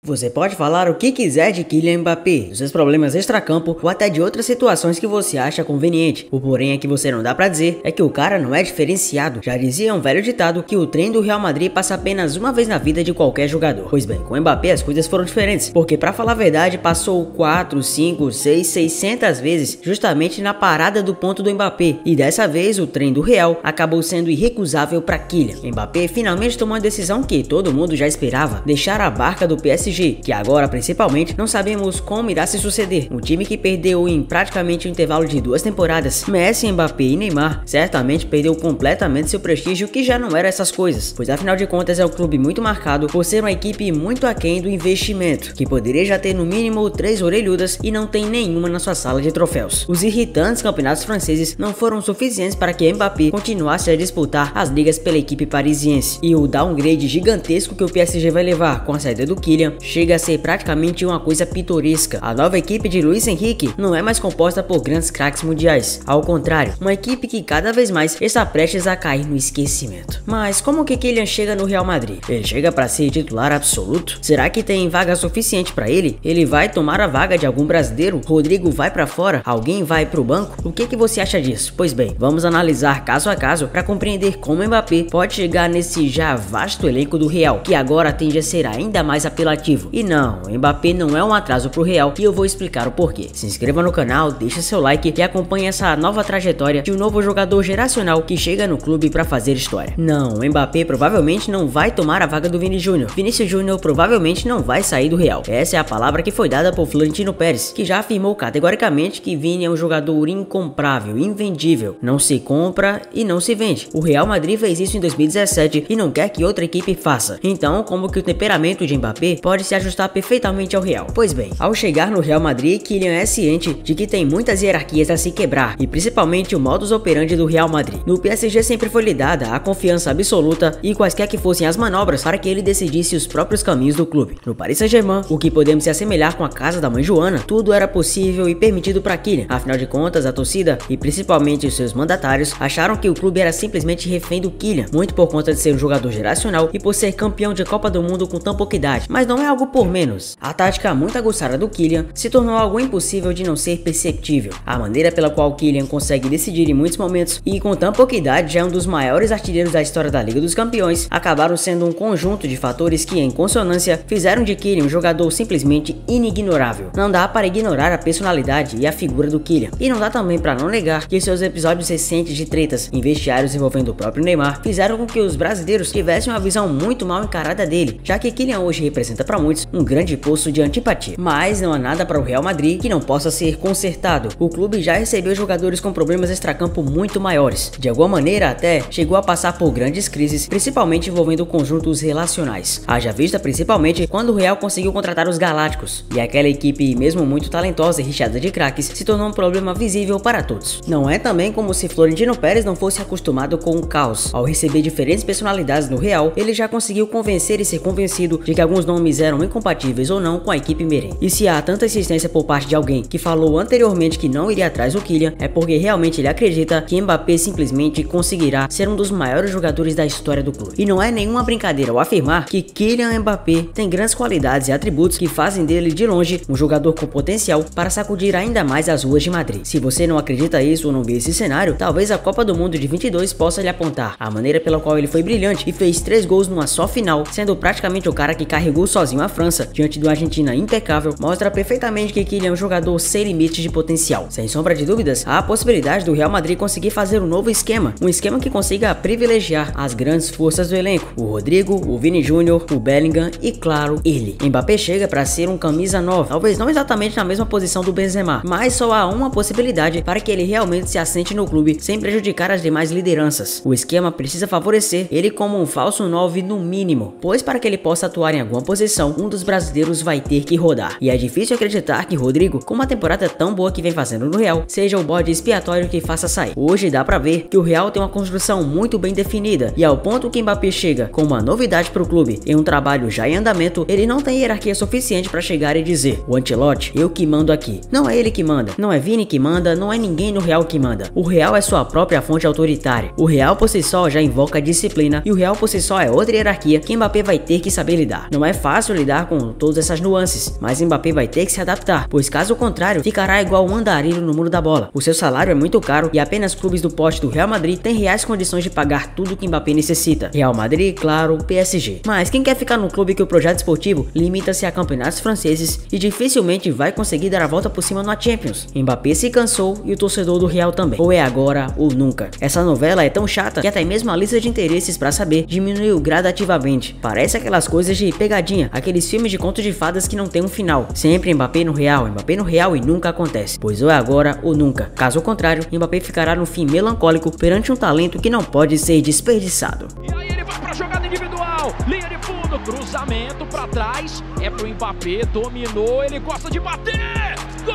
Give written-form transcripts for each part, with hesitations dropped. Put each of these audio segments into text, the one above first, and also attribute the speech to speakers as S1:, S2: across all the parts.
S1: Você pode falar o que quiser de Kylian Mbappé, dos seus problemas extracampo ou até de outras situações que você acha conveniente. O porém é que você não dá pra dizer é que o cara não é diferenciado. Já dizia um velho ditado que o trem do Real Madrid passa apenas uma vez na vida de qualquer jogador. Pois bem, com Mbappé as coisas foram diferentes, porque pra falar a verdade passou 4, 5, 6, 600 vezes justamente na parada do ponto do Mbappé. E dessa vez o trem do Real acabou sendo irrecusável pra Kylian. Mbappé finalmente tomou uma decisão que todo mundo já esperava, deixar a barca do PSG, que agora principalmente não sabemos como irá se suceder. Um time que perdeu em praticamente um intervalo de 2 temporadas, Messi, Mbappé e Neymar, certamente perdeu completamente seu prestígio, que já não era essas coisas, pois afinal de contas é um clube muito marcado por ser uma equipe muito aquém do investimento, que poderia já ter no mínimo 3 orelhudas e não tem nenhuma na sua sala de troféus. Os irritantes campeonatos franceses não foram suficientes para que Mbappé continuasse a disputar as ligas pela equipe parisiense, e o downgrade gigantesco que o PSG vai levar com a saída do Kylian chega a ser praticamente uma coisa pitoresca. A nova equipe de Luis Henrique não é mais composta por grandes craques mundiais, ao contrário, uma equipe que cada vez mais está prestes a cair no esquecimento. Mas como que Kylian chega no Real Madrid? Ele chega para ser titular absoluto? Será que tem vaga suficiente para ele? Ele vai tomar a vaga de algum brasileiro? Rodrigo vai para fora? Alguém vai pro banco? O que você acha disso? Pois bem, vamos analisar caso a caso para compreender como Mbappé pode chegar nesse já vasto elenco do Real, que agora tende a ser ainda mais apelativo. E não, Mbappé não é um atraso pro Real, e eu vou explicar o porquê. Se inscreva no canal, deixa seu like e acompanhe essa nova trajetória de um novo jogador geracional que chega no clube para fazer história. Não, Mbappé provavelmente não vai tomar a vaga do Vini Júnior. Vinícius Júnior provavelmente não vai sair do Real. Essa é a palavra que foi dada por Florentino Pérez, que já afirmou categoricamente que Vini é um jogador incomprável, invendível. Não se compra e não se vende. O Real Madrid fez isso em 2017 e não quer que outra equipe faça. Então, como que o temperamento de Mbappé pode se ajustar perfeitamente ao Real? Pois bem, ao chegar no Real Madrid, Kylian é ciente de que tem muitas hierarquias a se quebrar, e principalmente o modus operandi do Real Madrid. No PSG sempre foi lhe dada a confiança absoluta e quaisquer que fossem as manobras para que ele decidisse os próprios caminhos do clube. No Paris Saint-Germain, o que podemos se assemelhar com a casa da mãe Joana, tudo era possível e permitido para Kylian. Afinal de contas, a torcida e principalmente os seus mandatários acharam que o clube era simplesmente refém do Kylian, muito por conta de ser um jogador geracional e por ser campeão de Copa do Mundo com tão pouca idade. Mas não é algo por menos. A tática muito aguçada do Kylian se tornou algo impossível de não ser perceptível. A maneira pela qual Kylian consegue decidir em muitos momentos e com tão pouca idade já é um dos maiores artilheiros da história da Liga dos Campeões, acabaram sendo um conjunto de fatores que, em consonância, fizeram de Kylian um jogador simplesmente inignorável. Não dá para ignorar a personalidade e a figura do Kylian, e não dá também para não negar que seus episódios recentes de tretas em vestiários envolvendo o próprio Neymar fizeram com que os brasileiros tivessem uma visão muito mal encarada dele, já que Kylian hoje representa para muitos um grande poço de antipatia. Mas não há nada para o Real Madrid que não possa ser consertado. O clube já recebeu jogadores com problemas extracampo muito maiores. De alguma maneira até chegou a passar por grandes crises, principalmente envolvendo conjuntos relacionais. Haja vista principalmente quando o Real conseguiu contratar os Galácticos, e aquela equipe, mesmo muito talentosa e recheada de craques, se tornou um problema visível para todos. Não é também como se Florentino Pérez não fosse acostumado com o caos. Ao receber diferentes personalidades no Real, ele já conseguiu convencer e ser convencido de que alguns nomes eram incompatíveis ou não com a equipe merengue. E se há tanta insistência por parte de alguém que falou anteriormente que não iria atrás do Kylian, é porque realmente ele acredita que Mbappé simplesmente conseguirá ser um dos maiores jogadores da história do clube. E não é nenhuma brincadeira ao afirmar que Kylian Mbappé tem grandes qualidades e atributos que fazem dele de longe um jogador com potencial para sacudir ainda mais as ruas de Madrid. Se você não acredita isso ou não vê esse cenário, talvez a Copa do Mundo de 22 possa lhe apontar a maneira pela qual ele foi brilhante e fez 3 gols numa só final, sendo praticamente o cara que carregou sozinho a França diante do Argentina impecável. Mostra perfeitamente que Kylian é um jogador sem limites de potencial. Sem sombra de dúvidas, há a possibilidade do Real Madrid conseguir fazer um novo esquema, um esquema que consiga privilegiar as grandes forças do elenco, o Rodrigo, o Vini Júnior, o Bellingham e claro, ele. Mbappé chega para ser um camisa 9, talvez não exatamente na mesma posição do Benzema, mas só há uma possibilidade para que ele realmente se assente no clube sem prejudicar as demais lideranças. O esquema precisa favorecer ele como um falso 9 no mínimo, pois para que ele possa atuar em alguma posição, um dos brasileiros vai ter que rodar. E é difícil acreditar que Rodrigo, com uma temporada tão boa que vem fazendo no Real, seja o bode expiatório que faça sair. Hoje dá pra ver que o Real tem uma construção muito bem definida, e ao ponto que Mbappé chega com uma novidade pro clube em um trabalho já em andamento, ele não tem hierarquia suficiente para chegar e dizer: o Ancelotti, eu que mando aqui. Não é ele que manda, não é Vini que manda, não é ninguém no Real que manda. O Real é sua própria fonte autoritária. O Real por si só já invoca disciplina, e o Real por si só é outra hierarquia que Mbappé vai ter que saber lidar. Não é fácil lidar com todas essas nuances, mas Mbappé vai ter que se adaptar, pois caso contrário, ficará igual um andarilho no mundo da bola. O seu salário é muito caro e apenas clubes do pote do Real Madrid têm reais condições de pagar tudo que Mbappé necessita. Real Madrid, claro, PSG. Mas quem quer ficar no clube que o projeto esportivo limita-se a campeonatos franceses e dificilmente vai conseguir dar a volta por cima na Champions? Mbappé se cansou e o torcedor do Real também. Ou é agora ou nunca. Essa novela é tão chata que até mesmo a lista de interesses para saber diminuiu gradativamente. Parece aquelas coisas de pegadinha, aqueles filmes de contos de fadas que não tem um final. Sempre Mbappé no Real e nunca acontece. Pois ou é agora ou nunca. Caso contrário, Mbappé ficará no fim melancólico perante um talento que não pode ser desperdiçado.
S2: E aí ele vai pra jogada individual, linha de fundo, cruzamento pra trás, é pro Mbappé, dominou, ele gosta de bater, gol!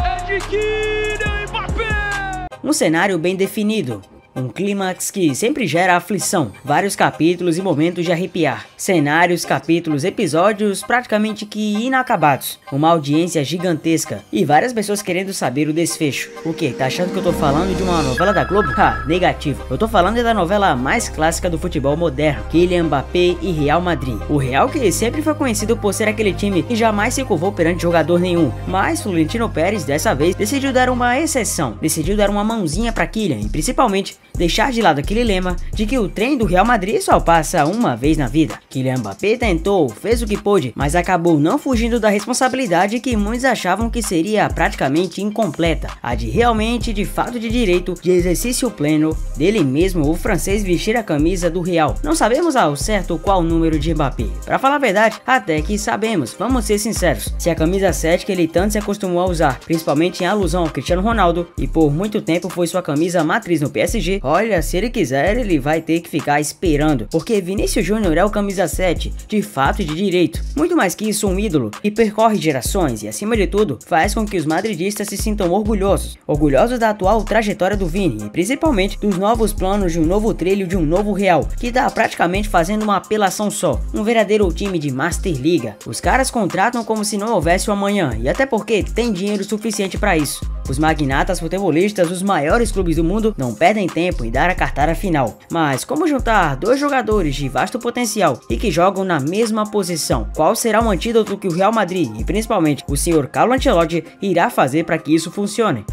S2: É de Kylian Mbappé!
S1: Um cenário bem definido. Um clímax que sempre gera aflição, vários capítulos e momentos de arrepiar, cenários, capítulos, episódios praticamente que inacabados, uma audiência gigantesca e várias pessoas querendo saber o desfecho. O que? Tá achando que eu tô falando de uma novela da Globo? Negativo. Eu tô falando da novela mais clássica do futebol moderno, Kylian Mbappé e Real Madrid. O Real que sempre foi conhecido por ser aquele time que jamais se curvou perante jogador nenhum, mas Florentino Pérez dessa vez decidiu dar uma exceção, decidiu dar uma mãozinha pra Kylian e principalmente deixar de lado aquele lema de que o trem do Real Madrid só passa uma vez na vida. Kylian Mbappé tentou, fez o que pôde, mas acabou não fugindo da responsabilidade que muitos achavam que seria praticamente incompleta, a de realmente, de fato de direito, de exercício pleno dele mesmo, o francês vestir a camisa do Real. Não sabemos ao certo qual o número de Mbappé. Pra falar a verdade, até que sabemos, vamos ser sinceros, se a camisa 7 que ele tanto se acostumou a usar, principalmente em alusão ao Cristiano Ronaldo, e por muito tempo foi sua camisa matriz no PSG, olha, se ele quiser, ele vai ter que ficar esperando, porque Vinícius Júnior é o camisa 7, de fato e de direito. Muito mais que isso, um ídolo, e percorre gerações e, acima de tudo, faz com que os madridistas se sintam orgulhosos da atual trajetória do Vini, e principalmente dos novos planos de um novo trilho de um novo Real, que tá praticamente fazendo uma apelação só, um verdadeiro time de Master Liga. Os caras contratam como se não houvesse o amanhã, e até porque tem dinheiro suficiente para isso. Os magnatas futebolistas dos maiores clubes do mundo não perdem tempo em dar a cartada final. Mas como juntar dois jogadores de vasto potencial e que jogam na mesma posição? Qual será o antídoto que o Real Madrid e principalmente o senhor Carlo Ancelotti irá fazer para que isso funcione?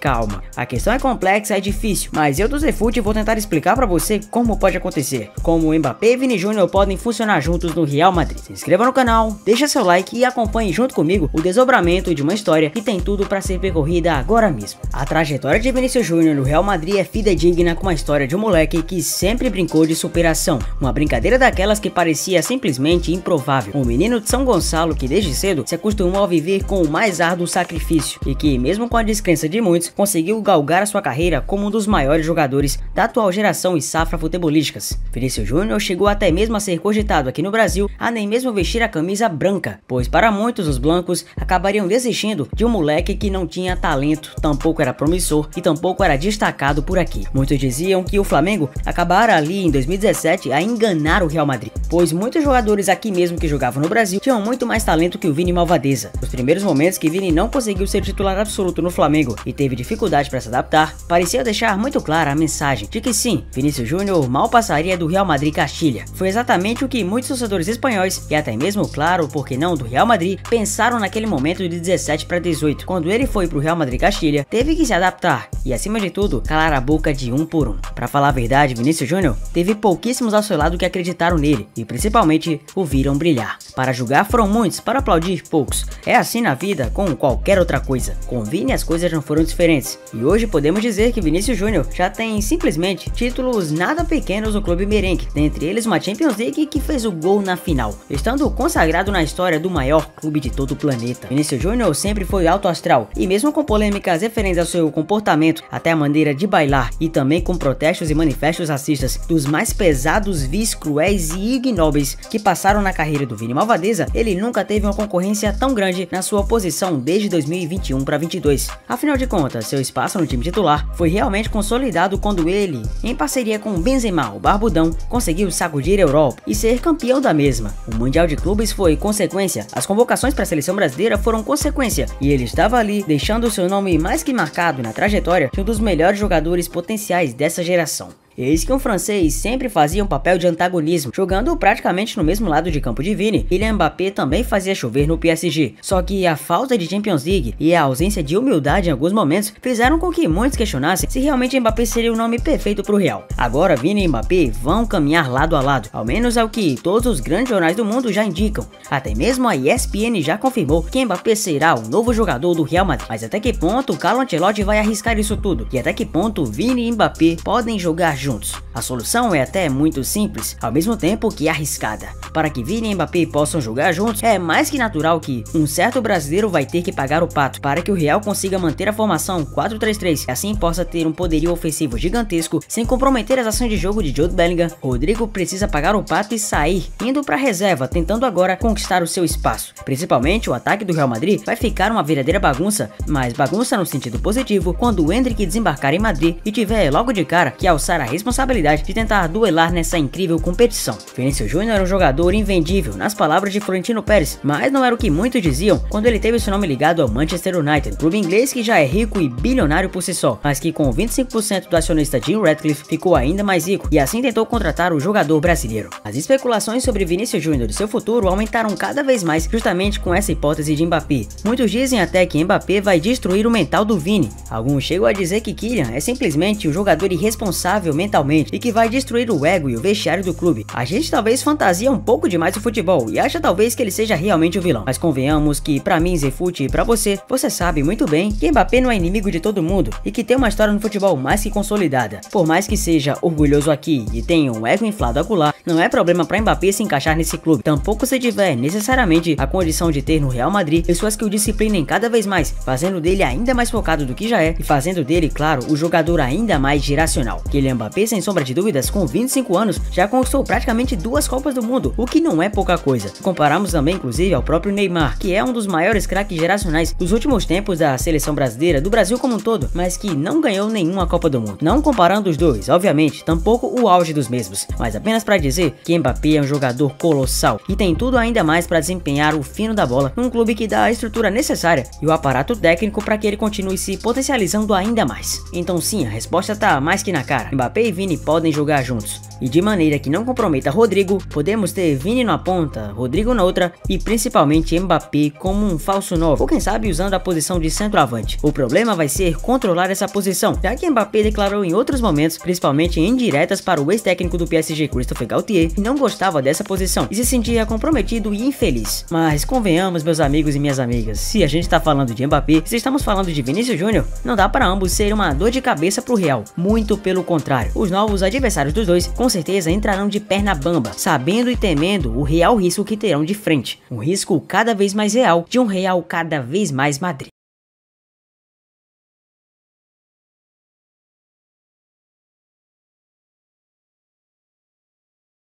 S1: Calma. A questão é complexa, é difícil, mas eu do Zefute vou tentar explicar para você como pode acontecer. Como o Mbappé e Vini Júnior podem funcionar juntos no Real Madrid. Se inscreva no canal, deixa seu like e acompanhe junto comigo o desdobramento de uma história que tem tudo para ser percorrida agora mesmo. A trajetória de Vinícius Júnior no Real Madrid é fidedigna com a história de um moleque que sempre brincou de superação, uma brincadeira daquelas que parecia simplesmente improvável. Um menino de São Gonçalo que desde cedo se acostumou a viver com o mais árduo sacrifício e que, mesmo com a descrença de muitos, conseguiu galgar a sua carreira como um dos maiores jogadores da atual geração e safra futebolísticas. Vinícius Júnior chegou até mesmo a ser cogitado aqui no Brasil a nem mesmo vestir a camisa branca, pois para muitos os blancos acabariam desistindo de um moleque que não tinha talento, tampouco era promissor e tampouco era destacado por aqui. Muitos diziam que o Flamengo acabara ali em 2017 a enganar o Real Madrid, pois muitos jogadores aqui mesmo que jogavam no Brasil tinham muito mais talento que o Vini Malvadeza. Os primeiros momentos que Vini não conseguiu ser titular absoluto no Flamengo e teve dificuldade para se adaptar, parecia deixar muito clara a mensagem de que sim, Vinícius Júnior mal passaria do Real Madrid Castilha. Foi exatamente o que muitos torcedores espanhóis e até mesmo, claro, por que não, do Real Madrid, pensaram naquele momento de 17 para 18, quando ele foi pro Real Madrid Castilha, teve que se adaptar e, acima de tudo, calar a boca de um por um. Pra falar a verdade, Vinícius Júnior teve pouquíssimos ao seu lado que acreditaram nele e principalmente o viram brilhar. Para julgar foram muitos, para aplaudir poucos. É assim na vida com qualquer outra coisa. Com Vini as coisas não foram diferentes e hoje podemos dizer que Vinícius Júnior já tem simplesmente títulos nada pequenos no clube merengue, dentre eles uma Champions League que fez o gol na final, estando consagrado na história do maior clube de todo o planeta. Vinícius Júnior sempre foi alto astral e mesmo com polêmicas referentes ao seu comportamento, até a maneira de bailar e também com protestos e manifestos racistas dos mais pesados, vis, cruéis e ignóbeis que passaram na carreira do Vini Malvadeza, ele nunca teve uma concorrência tão grande na sua posição desde 2021 para 22. Afinal de contas, seu espaço no time titular foi realmente consolidado quando ele, em parceria com Benzema, o Barbudão, conseguiu sacudir a Europa e ser campeão da mesma. O Mundial de Clubes foi consequência, as convocações para a seleção brasileira foram consequência e ele estava ali deixando seu nome mais que marcado na trajetória de um dos melhores jogadores potenciais dessa geração. Eis que um francês sempre fazia um papel de antagonismo, jogando praticamente no mesmo lado de campo de Vini. Kylian Mbappé também fazia chover no PSG, só que a falta de Champions League e a ausência de humildade em alguns momentos fizeram com que muitos questionassem se realmente Mbappé seria o nome perfeito para o Real. Agora Vini e Mbappé vão caminhar lado a lado, ao menos é o que todos os grandes jornais do mundo já indicam. Até mesmo a ESPN já confirmou que Mbappé será o novo jogador do Real Madrid. Mas até que ponto o Carlo Ancelotti vai arriscar isso tudo? E até que ponto Vini e Mbappé podem jogar juntos? A solução é até muito simples, ao mesmo tempo que arriscada. Para que Vini e Mbappé possam jogar juntos, é mais que natural que um certo brasileiro vai ter que pagar o pato para que o Real consiga manter a formação 4-3-3 e assim possa ter um poderio ofensivo gigantesco sem comprometer as ações de jogo de Jude Bellingham. Rodrigo precisa pagar o pato e sair, indo para a reserva, tentando agora conquistar o seu espaço. Principalmente o ataque do Real Madrid vai ficar uma verdadeira bagunça, mas bagunça no sentido positivo quando o Endrick desembarcar em Madrid e tiver logo de cara que alçar a responsabilidade de tentar duelar nessa incrível competição. Vinícius Júnior era um jogador invendível, nas palavras de Florentino Pérez, mas não era o que muitos diziam quando ele teve seu nome ligado ao Manchester United, clube inglês que já é rico e bilionário por si só, mas que com 25% do acionista Jim Ratcliffe ficou ainda mais rico e assim tentou contratar o jogador brasileiro. As especulações sobre Vinícius Júnior e seu futuro aumentaram cada vez mais justamente com essa hipótese de Mbappé. Muitos dizem até que Mbappé vai destruir o mental do Vini. Alguns chegam a dizer que Kylian é simplesmente um jogador irresponsável mentalmente e que vai destruir o ego e o vestiário do clube. A gente talvez fantasia um pouco demais o futebol e acha talvez que ele seja realmente o vilão, mas convenhamos que pra mim, Zefute, e pra você sabe muito bem que Mbappé não é inimigo de todo mundo e que tem uma história no futebol mais que consolidada. Por mais que seja orgulhoso aqui e tenha um ego inflado acolá, não é problema pra Mbappé se encaixar nesse clube, tampouco se tiver necessariamente a condição de ter no Real Madrid pessoas que o disciplinem cada vez mais, fazendo dele ainda mais focado do que já é e fazendo dele, claro, o jogador ainda mais geracional. Kylian Mbappé, sem sombra de dúvidas, com 25 anos, já conquistou praticamente 2 Copas do Mundo, o que não é pouca coisa. Comparamos também, inclusive, ao próprio Neymar, que é um dos maiores craques geracionais dos últimos tempos da seleção brasileira, do Brasil como um todo, mas que não ganhou nenhuma Copa do Mundo. Não comparando os dois, obviamente, tampouco o auge dos mesmos, mas apenas para dizer que Mbappé é um jogador colossal e tem tudo ainda mais para desempenhar o fino da bola num clube que dá a estrutura necessária e o aparato técnico para que ele continue se potencializando ainda mais. Então sim, a resposta tá mais que na cara. Mbappé e Vini podem jogar juntos. E de maneira que não comprometa Rodrigo, podemos ter Vini na ponta, Rodrigo na outra e principalmente Mbappé como um falso 9, ou quem sabe usando a posição de centroavante. O problema vai ser controlar essa posição, já que Mbappé declarou em outros momentos, principalmente em indiretas para o ex-técnico do PSG Christopher Galtier, que não gostava dessa posição e se sentia comprometido e infeliz. Mas convenhamos, meus amigos e minhas amigas, se a gente tá falando de Mbappé, se estamos falando de Vinícius Júnior, não dá para ambos ser uma dor de cabeça pro Real, muito pelo contrário. Os novos adversários dos dois com certeza entrarão de perna bamba, sabendo e temendo o real risco que terão de frente, um risco cada vez mais real de um Real cada vez mais Madrid.